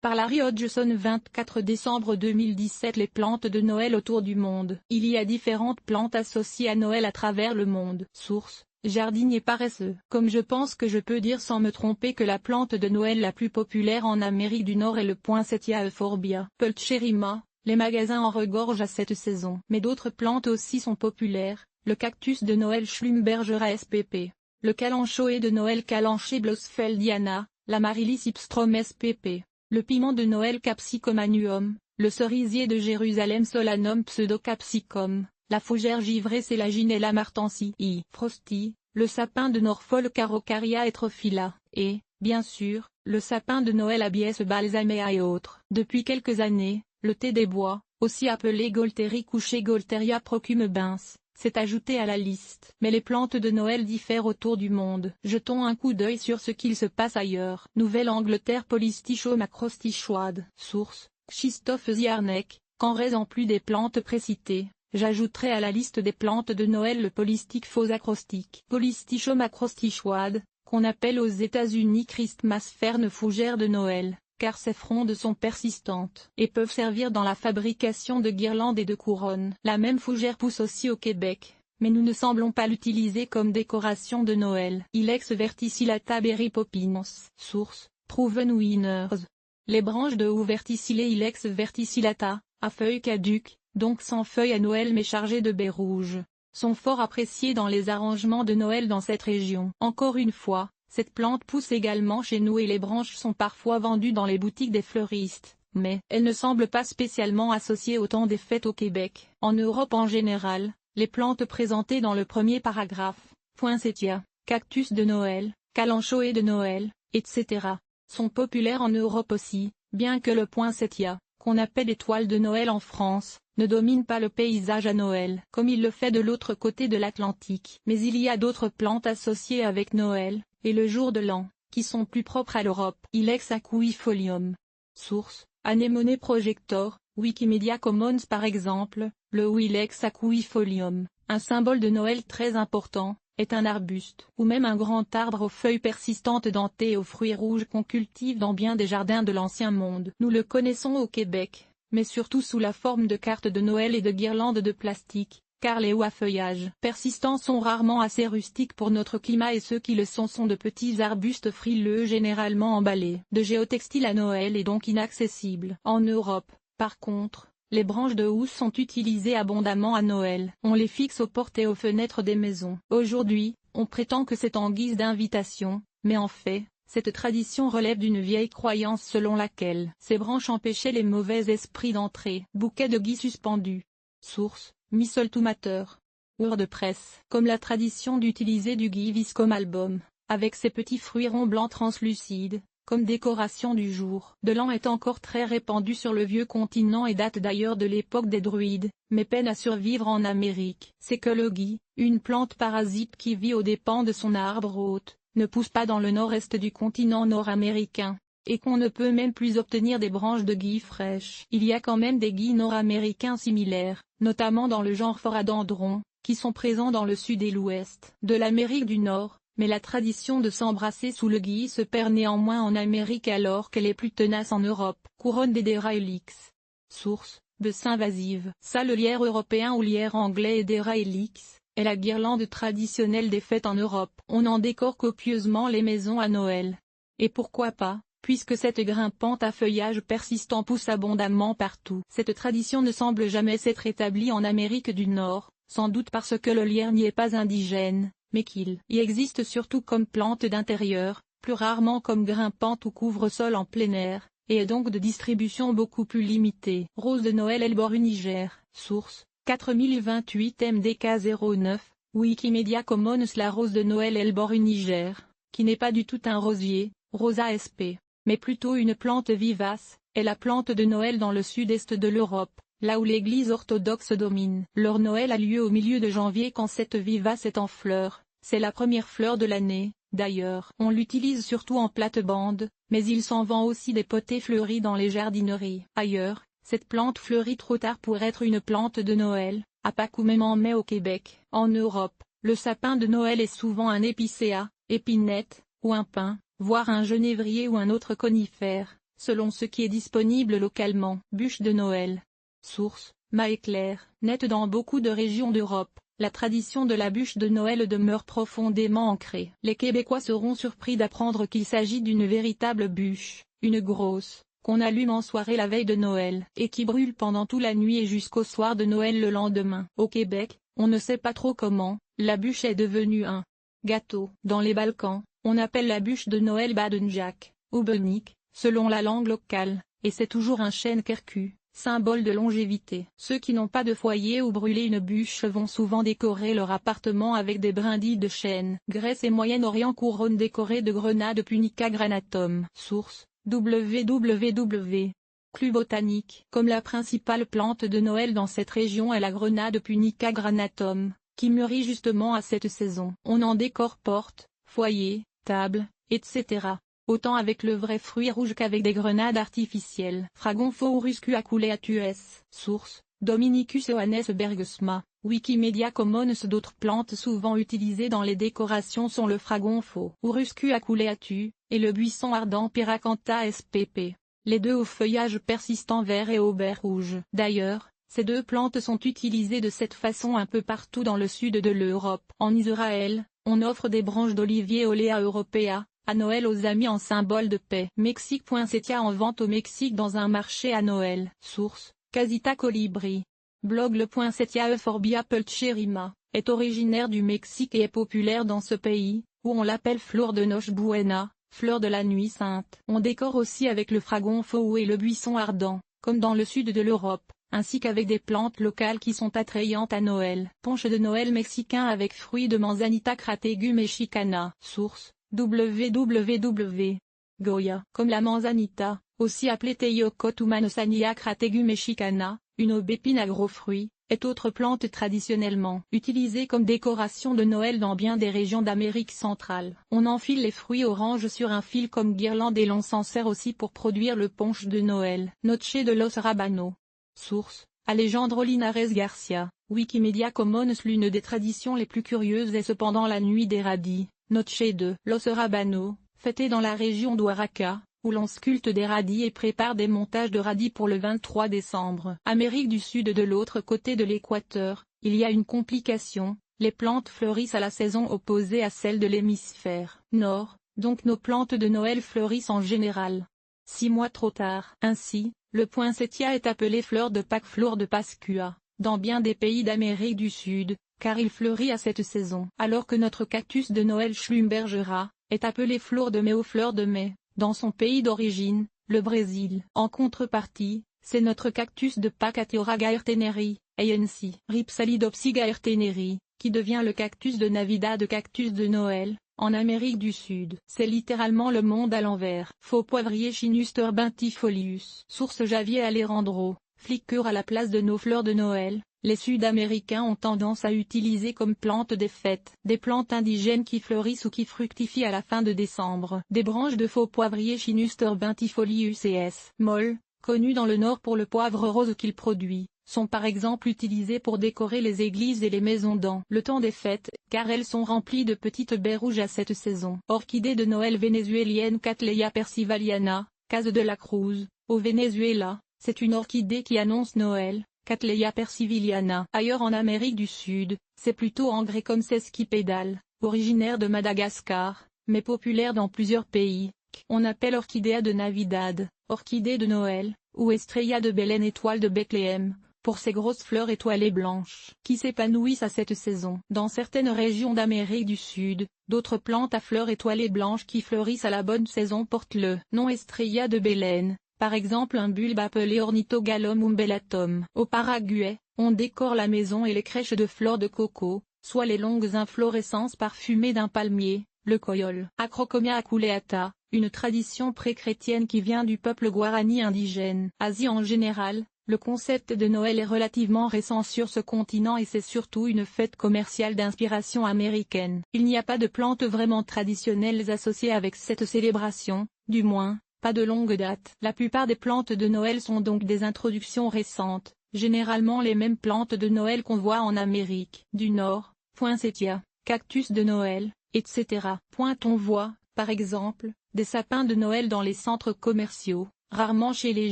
par Larry Hodgson 24 décembre 2017. Les plantes de Noël autour du monde. Il y a différentes plantes associées à Noël à travers le monde. Source: jardinier paresseux. Comme je pense que je peux dire sans me tromper que la plante de Noël la plus populaire en Amérique du Nord est le poinsettia Euphorbia pulcherrima. Les magasins en regorgent à cette saison. Mais d'autres plantes aussi sont populaires: le cactus de Noël Schlumbergera spp, le calanchoe de Noël Calanchoe blossfeldiana, l'Amaryllis hypstrom spp, le piment de Noël Capsicum annuum, le cerisier de Jérusalem Solanum pseudocapsicum, la fougère givrée Selaginella martensii frosty, le sapin de Norfolk Araucaria heterophylla, et, bien sûr, le sapin de Noël Abies balsamea et autres. Depuis quelques années, le thé des bois, aussi appelé Golteri couché Golteria procumbens, s'est ajouté à la liste. Mais les plantes de Noël diffèrent autour du monde. Jetons un coup d'œil sur ce qu'il se passe ailleurs. Nouvelle-Angleterre Polystichum acrostichoide. Source: Christophe Ziarnek. Qu'en raison plus des plantes précitées, j'ajouterai à la liste des plantes de Noël le polystique faux acrostique. Polystichum acrostichoide, qu'on appelle aux États-Unis Christmas fern fougère de Noël, car ses frondes sont persistantes et peuvent servir dans la fabrication de guirlandes et de couronnes. La même fougère pousse aussi au Québec, mais nous ne semblons pas l'utiliser comme décoration de Noël. Ilex verticillata berry poppins. Source: Proven Winners. Les branches de houx verticillées Ilex verticillata, à feuilles caduques, donc sans feuilles à Noël mais chargées de baies rouges, sont fort appréciées dans les arrangements de Noël dans cette région. Encore une fois, cette plante pousse également chez nous et les branches sont parfois vendues dans les boutiques des fleuristes, mais elle ne semble pas spécialement associée au temps des fêtes au Québec. En Europe en général, les plantes présentées dans le premier paragraphe, poinsettia, cactus de Noël, calanchoe de Noël, etc., sont populaires en Europe aussi, bien que le poinsettia, qu'on appelle étoile de Noël en France, ne domine pas le paysage à Noël, comme il le fait de l'autre côté de l'Atlantique. Mais il y a d'autres plantes associées avec Noël et le jour de l'an, qui sont plus propres à l'Europe. Ilex aquifolium. Source: Anemone projector, Wikimedia Commons. Par exemple, le Ilex aquifolium, un symbole de Noël très important, est un arbuste, ou même un grand arbre aux feuilles persistantes dentées et aux fruits rouges qu'on cultive dans bien des jardins de l'Ancien Monde. Nous le connaissons au Québec, mais surtout sous la forme de cartes de Noël et de guirlandes de plastique, car les hauts à feuillage persistants sont rarement assez rustiques pour notre climat et ceux qui le sont de petits arbustes frileux généralement emballés de géotextile à Noël et donc inaccessibles. En Europe, par contre, les branches de housse sont utilisées abondamment à Noël. On les fixe aux portes et aux fenêtres des maisons. Aujourd'hui, on prétend que c'est en guise d'invitation, mais en fait, cette tradition relève d'une vieille croyance selon laquelle ces branches empêchaient les mauvais esprits d'entrer. Bouquet de gui suspendu. Source: Mistletoe. WordPress. Comme la tradition d'utiliser du gui vise comme album, avec ses petits fruits ronds blancs translucides, comme décoration du jour de l'an est encore très répandue sur le vieux continent et date d'ailleurs de l'époque des druides, mais peine à survivre en Amérique. C'est que le gui, une plante parasite qui vit aux dépens de son arbre hôte, ne pousse pas dans le nord-est du continent nord-américain, et qu'on ne peut même plus obtenir des branches de gui fraîches. Il y a quand même des gui nord-américains similaires, notamment dans le genre Phoradendron, qui sont présents dans le sud et l'ouest de l'Amérique du Nord. Mais la tradition de s'embrasser sous le gui se perd néanmoins en Amérique alors qu'elle est plus tenace en Europe. Couronne d'Edera helix. Source: Bessin invasive. Ça, le lierre européen ou lierre anglais Edera helix, est la guirlande traditionnelle des fêtes en Europe. On en décore copieusement les maisons à Noël. Et pourquoi pas, puisque cette grimpante à feuillage persistant pousse abondamment partout. Cette tradition ne semble jamais s'être établie en Amérique du Nord, sans doute parce que le lierre n'y est pas indigène, mais qu'il y existe surtout comme plante d'intérieur, plus rarement comme grimpante ou couvre-sol en plein air, et est donc de distribution beaucoup plus limitée. Rose de Noël Elborus Niger. Source: 4028 MDK09, Wikimedia Commons. La rose de Noël Elborus Niger, qui n'est pas du tout un rosier, Rosa sp, mais plutôt une plante vivace, est la plante de Noël dans le sud-est de l'Europe, là où l'église orthodoxe domine. Leur Noël a lieu au milieu de janvier quand cette vivace est en fleurs, c'est la première fleur de l'année, d'ailleurs. On l'utilise surtout en plate-bande, mais il s'en vend aussi des potées fleuries dans les jardineries. Ailleurs, cette plante fleurit trop tard pour être une plante de Noël, à Pâques ou même en mai au Québec. En Europe, le sapin de Noël est souvent un épicéa, épinette, ou un pin, voire un genévrier ou un autre conifère. selon ce qui est disponible localement. Bûche de Noël. Source: Maéclair. Net. Dans beaucoup de régions d'Europe, la tradition de la bûche de Noël demeure profondément ancrée. Les Québécois seront surpris d'apprendre qu'il s'agit d'une véritable bûche, une grosse, qu'on allume en soirée la veille de Noël, et qui brûle pendant toute la nuit et jusqu'au soir de Noël le lendemain. Au Québec, on ne sait pas trop comment, la bûche est devenue un gâteau. Dans les Balkans, on appelle la bûche de Noël Badenjak, ou Benik, selon la langue locale, et c'est toujours un chêne kerku, symbole de longévité. Ceux qui n'ont pas de foyer ou brûler une bûche vont souvent décorer leur appartement avec des brindilles de chêne. Grèce et Moyen-Orient, couronne décorée de grenades Punica granatum. Source: www. Club botanique. Comme la principale plante de Noël dans cette région est la grenade Punica granatum, qui mûrit justement à cette saison. On en décore portes, foyers, tables, etc. Autant avec le vrai fruit rouge qu'avec des grenades artificielles. Fragonphorus aculeatus. Source: Dominicus Johannes Bergesma, Wikimedia Commons. D'autres plantes souvent utilisées dans les décorations sont le Fragonphorus aculeatus, et le buisson ardent Pyracantha spp. Les deux au feuillage persistant vert et au vert rouge. D'ailleurs, ces deux plantes sont utilisées de cette façon un peu partout dans le sud de l'Europe. En Israël, on offre des branches d'olivier Olea europea à Noël aux amis en symbole de paix. Mexique. Setia en vente au Mexique dans un marché à Noël. Source: Casita Colibri. Blog. Le Setia Euphorbia pulcherrima est originaire du Mexique et est populaire dans ce pays, où on l'appelle fleur de Noche Buena, fleur de la nuit sainte. On décore aussi avec le fragonphorus et le buisson ardent, comme dans le sud de l'Europe, ainsi qu'avec des plantes locales qui sont attrayantes à Noël. Punch de Noël mexicain avec fruits de Manzanita Crategu mexicana. Source: www. Goya. Comme la manzanita, aussi appelée Teyocote ou Manzanilla Crategu mexicana, une aubépine à gros fruits, est autre plante traditionnellement utilisée comme décoration de Noël dans bien des régions d'Amérique centrale. On enfile les fruits oranges sur un fil comme guirlande et l'on s'en sert aussi pour produire le punch de Noël. Noche de los Rabanos. Source: Alejandro Linares Garcia, Wikimedia Commons. L'une des traditions les plus curieuses est cependant la nuit des radis, Noche de los Rabanos, fêtée dans la région d'Oaxaca, où l'on sculpte des radis et prépare des montages de radis pour le 23 décembre. Amérique du Sud. De l'autre côté de l'équateur, il y a une complication, les plantes fleurissent à la saison opposée à celle de l'hémisphère nord, donc nos plantes de Noël fleurissent en général 6 mois trop tard. Ainsi, le poinsettia est appelé fleur de Pâques, fleur de Pascua, dans bien des pays d'Amérique du Sud, car il fleurit à cette saison. Alors que notre cactus de Noël Schlumbergera est appelé fleur de mai ou fleur de mai, dans son pays d'origine, le Brésil. En contrepartie, c'est notre cactus de Pâques Atheora gaerteneri, ANC, Rhipsalidopsis gaerteneri, qui devient le cactus de Navidad, cactus de Noël, en Amérique du Sud. C'est littéralement le monde à l'envers. Faux poivrier Chinus turbintifolius. Source: Javier Alejandro. Flicker. À la place de nos fleurs de Noël, les Sud-Américains ont tendance à utiliser comme plante des fêtes des plantes indigènes qui fleurissent ou qui fructifient à la fin de décembre. Des branches de faux poivrier Chinus turbintifolius s. Moll, connu dans le Nord pour le poivre rose qu'il produit, sont par exemple utilisées pour décorer les églises et les maisons dans le temps des fêtes, car elles sont remplies de petites baies rouges à cette saison. Orchidée de Noël vénézuélienne Cattleya persivaliana, Case de la Cruz, au Venezuela, c'est une orchidée qui annonce Noël. Cattleya persivaliana. Ailleurs en Amérique du Sud, c'est plutôt en grec comme sesquipédale, originaire de Madagascar, mais populaire dans plusieurs pays, qu'on appelle orchidea de Navidad, orchidée de Noël, ou Estrella de Belén, étoile de Bethléem, pour ses grosses fleurs étoilées blanches, qui s'épanouissent à cette saison. Dans certaines régions d'Amérique du Sud, d'autres plantes à fleurs étoilées blanches qui fleurissent à la bonne saison portent le nom Estrella de Belén. Par exemple un bulbe appelé Ornithogalum umbellatum. Au Paraguay, on décore la maison et les crèches de fleurs de coco, soit les longues inflorescences parfumées d'un palmier, le coyol. Acrocomia aculeata, une tradition pré-chrétienne qui vient du peuple guarani indigène. Asie en général, le concept de Noël est relativement récent sur ce continent et c'est surtout une fête commerciale d'inspiration américaine. Il n'y a pas de plantes vraiment traditionnelles associées avec cette célébration, du moins pas de longue date. La plupart des plantes de Noël sont donc des introductions récentes, généralement les mêmes plantes de Noël qu'on voit en Amérique du Nord, poinsettia, cactus de Noël, etc. On voit, par exemple, des sapins de Noël dans les centres commerciaux, rarement chez les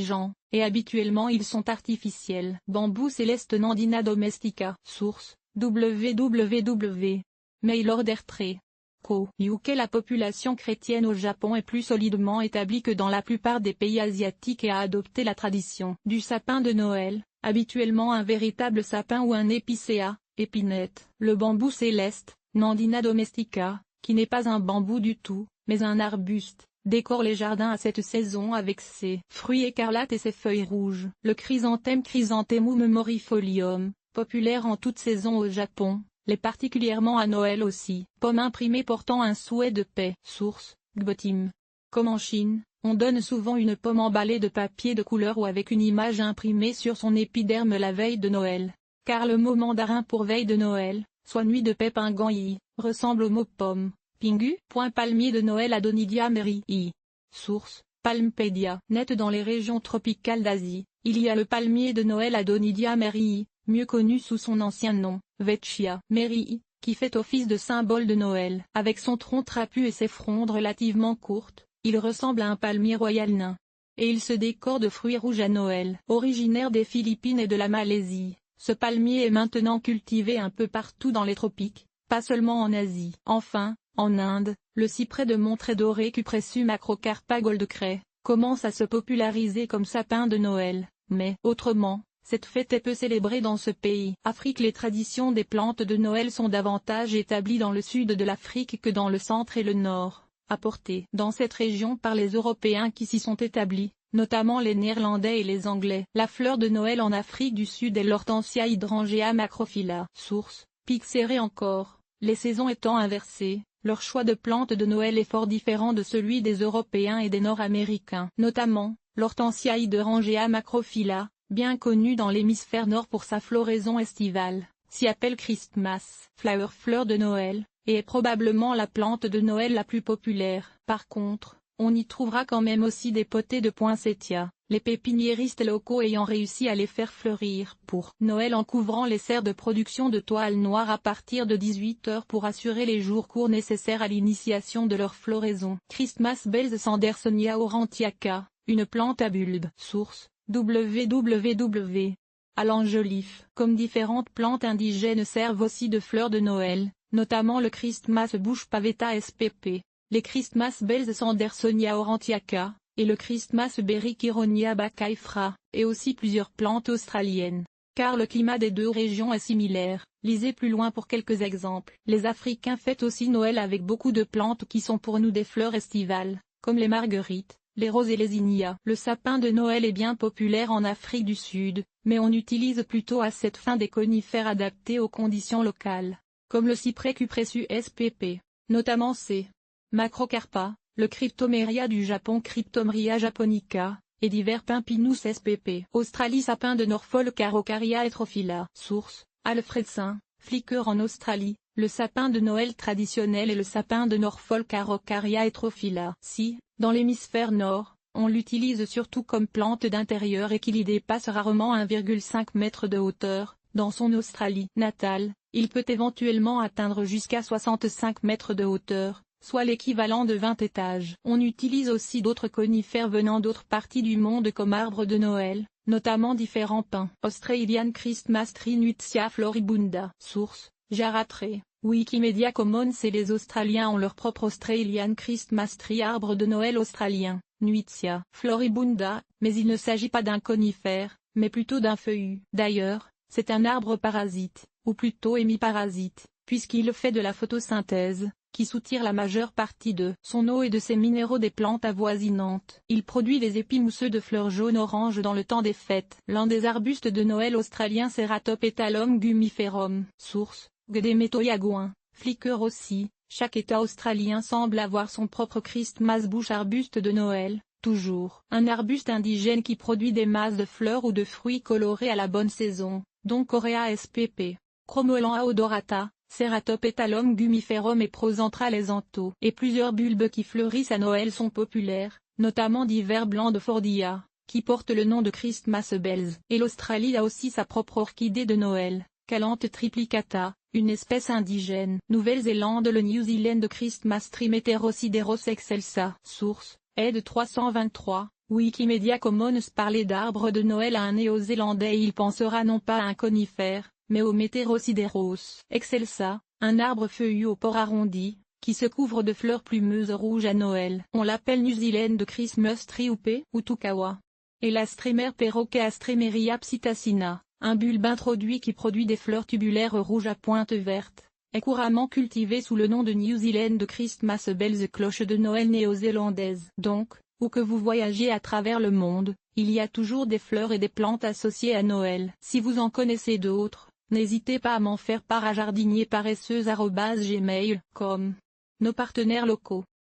gens, et habituellement ils sont artificiels. Bambou céleste Nandina domestica. Source, www. Mail-order-trait. Co. UK. La population chrétienne au Japon est plus solidement établie que dans la plupart des pays asiatiques et a adopté la tradition du sapin de Noël, habituellement un véritable sapin ou un épicéa, épinette. Le bambou céleste, Nandina domestica, qui n'est pas un bambou du tout, mais un arbuste, décore les jardins à cette saison avec ses fruits écarlates et ses feuilles rouges. Le chrysanthème Chrysanthemum morifolium, populaire en toute saison au Japon, l'est particulièrement à Noël aussi. Pomme imprimée portant un souhait de paix. Source, Gbotim. Comme en Chine, on donne souvent une pomme emballée de papier de couleur ou avec une image imprimée sur son épiderme la veille de Noël, car le mot mandarin pour veille de Noël, soit nuit de paix pinganyi, ressemble au mot pomme. Pingu. Palmier de Noël Adonidia merii. Source, Palmpedia. Net. Dans les régions tropicales d'Asie, il y a le palmier de Noël Adonidia merii, mieux connu sous son ancien nom, Vetchia merii, qui fait office de symbole de Noël. Avec son tronc trapu et ses frondes relativement courtes, il ressemble à un palmier royal nain. Et il se décore de fruits rouges à Noël. Originaire des Philippines et de la Malaisie, ce palmier est maintenant cultivé un peu partout dans les tropiques, pas seulement en Asie. Enfin, en Inde, le cyprès de Montré doré Cupressum acrocarpa goldcray, commence à se populariser comme sapin de Noël, mais autrement, cette fête est peu célébrée dans ce pays. Afrique. Les traditions des plantes de Noël sont davantage établies dans le sud de l'Afrique que dans le centre et le nord, apportées dans cette région par les Européens qui s'y sont établis, notamment les Néerlandais et les Anglais. La fleur de Noël en Afrique du Sud est l'Hortensia hydrangea macrophylla. Source, Pixéré encore. Les saisons étant inversées, leur choix de plantes de Noël est fort différent de celui des Européens et des Nord-Américains. Notamment, l'Hortensia hydrangea macrophylla, bien connue dans l'hémisphère nord pour sa floraison estivale, s'y appelle Christmas flower, fleur de Noël, et est probablement la plante de Noël la plus populaire. Par contre, on y trouvera quand même aussi des potées de poinsettia, les pépiniéristes locaux ayant réussi à les faire fleurir pour Noël en couvrant les serres de production de toile noire à partir de 18 h pour assurer les jours courts nécessaires à l'initiation de leur floraison. Christmas Bells Sandersonia aurantiaca, une plante à bulbe. Source, www. À l'enjolif. Comme différentes plantes indigènes servent aussi de fleurs de Noël, notamment le Christmas bush pavetta spp, les Christmas Bells Sandersonia aurantiaca, et le Christmas berry Chironia bacaifra, et aussi plusieurs plantes australiennes. Car le climat des deux régions est similaire, lisez plus loin pour quelques exemples. Les Africains fêtent aussi Noël avec beaucoup de plantes qui sont pour nous des fleurs estivales, comme les marguerites, les roses et les zinnias. Le sapin de Noël est bien populaire en Afrique du Sud, mais on utilise plutôt à cette fin des conifères adaptés aux conditions locales, comme le cyprès Cupressus spp, notamment C. macrocarpa, le Cryptomeria du Japon Cryptomeria japonica, et divers pins Pinus spp. Australie. Sapin de Norfolk Araucaria heterophylla. Source, Alfredson, Flickr. En Australie, le sapin de Noël traditionnel est le sapin de Norfolk Araucaria heterophylla. Si, dans l'hémisphère nord, on l'utilise surtout comme plante d'intérieur et qu'il y dépasse rarement 1,5 m de hauteur, dans son Australie natale, il peut éventuellement atteindre jusqu'à 65 m de hauteur, soit l'équivalent de 20 étages. On utilise aussi d'autres conifères venant d'autres parties du monde comme arbre de Noël, notamment différents pins. Australian Christmas Tree Nuitsia floribunda. Source, Jaratre, Wikimedia Commons. Et les Australiens ont leur propre Australian Christmas Tree, arbre de Noël australien, Nuitsia floribunda, mais il ne s'agit pas d'un conifère, mais plutôt d'un feuillu. D'ailleurs, c'est un arbre parasite, ou plutôt hémiparasite, puisqu'il fait de la photosynthèse, qui soutire la majeure partie de son eau et de ses minéraux des plantes avoisinantes. Il produit des épis mousseux de fleurs jaune-orange dans le temps des fêtes. L'un des arbustes de Noël australiens Ceratopethalum gumiferum. Source, Gdemetoyagouin, Flickr aussi. Chaque État australien semble avoir son propre Christmas bush arbuste de Noël, toujours un arbuste indigène qui produit des masses de fleurs ou de fruits colorés à la bonne saison, dont Corea spp, Chromolan odorata, Ceratopethalum gumiferum et Procentra lesantho. Et plusieurs bulbes qui fleurissent à Noël sont populaires, notamment divers blancs de Fordia, qui portent le nom de Christmas Bells. Et l'Australie a aussi sa propre orchidée de Noël, Calanthe triplicata, une espèce indigène. Nouvelle-Zélande. Le New Zealand Christmas Tree Meterosidéros excelsa. Source, Ed 323, Wikimedia Commons. Parler d'arbre de Noël à un néo-zélandais, il pensera non pas à un conifère, mais au Meterosidérose excelsa, un arbre feuillu au port arrondi, qui se couvre de fleurs plumeuses rouges à Noël. On l'appelle New Zealand Christmas Tree ou Tukawa. Et la Strimer perroquet Stremeria psittacina, un bulbe introduit qui produit des fleurs tubulaires rouges à pointe verte, est couramment cultivé sous le nom de New Zealand Christmas Bells, cloche de Noël néo-zélandaise. Donc, où que vous voyagiez à travers le monde, il y a toujours des fleurs et des plantes associées à Noël. Si vous en connaissez d'autres, n'hésitez pas à m'en faire part à jardinierparesseuse@gmail.com. Nos partenaires locaux.